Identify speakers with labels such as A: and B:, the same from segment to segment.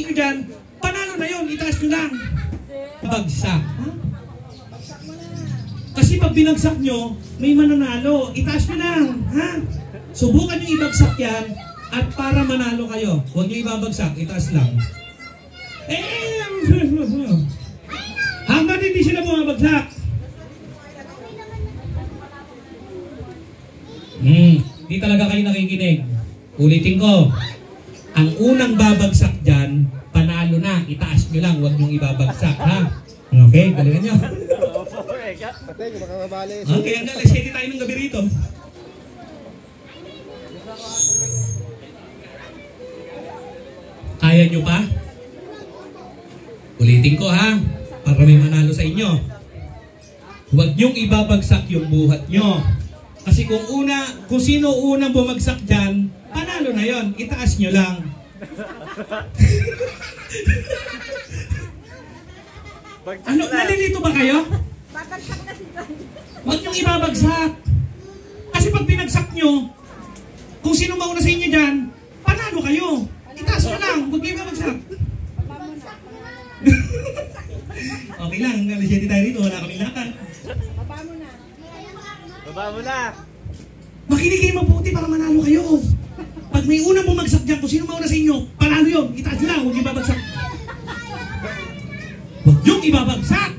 A: inyo dyan, panalo na yun, itaas nyo lang. Bagsak. Ha? Kasi pag binagsak nyo, may mananalo. Itaas nyo lang. Ha? Subukan nyo ibagsak yan at para manalo kayo. Huwag nyo ibabagsak, itaas lang. Hanggang hindi sila bumabagsak. Di talaga kayo nakikinig. Ulitin ko. Ang unang babagsak dyan, panalo na. Itaas nyo lang, huwag nyo ibabagsak. Ha? Okay, galingan nyo. Okay, hanggang alas 7 tayo ng gabi rito. Kaya nyo pa? Ulitin ko ha, para may manalo sa inyo. Huwag nyong ibabagsak yung buhat nyo. Kasi kung sino unang bumagsak dyan, panalo na yon. Itaas nyo lang. Ano, nalilito ba kayo? Huwag nyong ibabagsak. Kasi pag binagsak nyo, kung sino mauna sa inyo dyan, panalo kayo. Itaas nyo lang, huwag nyo ibabagsak. Okay lang, alas 7 tayo rito, wala kaming lakad.
B: Baba mo na.
C: Baba mo na.
A: Makinig kayo mabuti para manalo kayo. Pag may unang bumagsak dyan, kung sino mauna sa inyo, panalo yun. Itaas nyo lang, huwag nyo ibabagsak. Huwag nyo ibabagsak.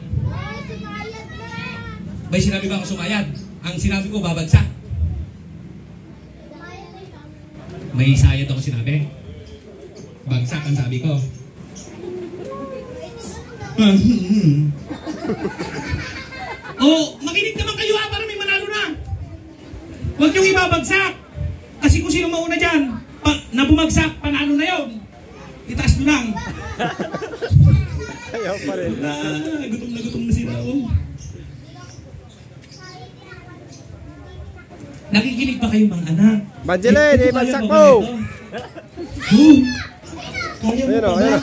A: May sinabi ba ako sumayad? Ang sinabi ko, babagsak. May sayad ako sinabi. Bagsak ang sabi ko. Oh, makinig naman kayo para may manalo na. Huwag niyong ibabagsak. Kasi kung sino mauna dyan, na bumagsak, panalo na yun. Itaas nyo lang.
C: Ayaw pa rin.
A: Gutom na sila. Oh. Nakikinig ba kayo mga anak?
C: Banjelin, ibagsak mo!
A: Kaya mo pa ba?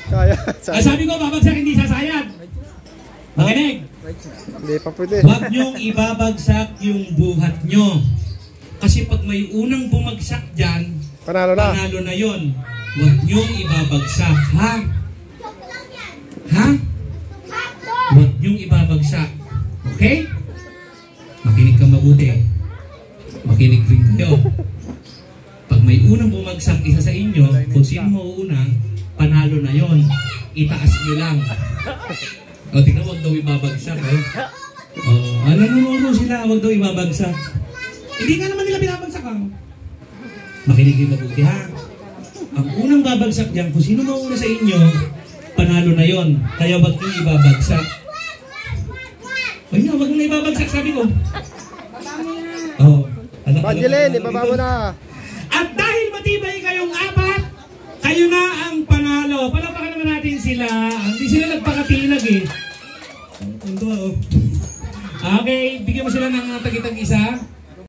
C: Kaya.
A: Sabi ko, babagsak hindi sasayad. Makinig.
C: Hindi pa pwede.
A: Huwag niyong ibabagsak yung buhat nyo. Kasi pag may unang bumagsak dyan,
C: Panalo
A: na yun. Huwag niyong ibabagsak. Ha? Ha? Huwag niyong ibabagsak. Okay? Makinig ka mabuti. Makinig rin kayo. Pag may unang bumagsak isa sa inyo, kung sino mauuna, panalo na yon. Itaas nyo lang. O, tingnan, huwag daw ibabagsak. Eh. O, nanunuro sila, huwag daw ibabagsak. Hindi nga naman nila binabagsak. Ha? Makinig kayo mabuti ha. Ang unang babagsak dyan, kung sino mauuna sa inyo, panalo na yon. Kaya huwag nyo ibabagsak. Huwag nyo ibabagsak, sabi ko. Oh,
C: Banjelin, ibaba mo na.
A: At dahil matibay kayong apat, kayo na ang panalo. Palapakan naman natin sila. Hindi sila nagpakatinag eh. Okay, bigyan mo sila ng tagitag isa.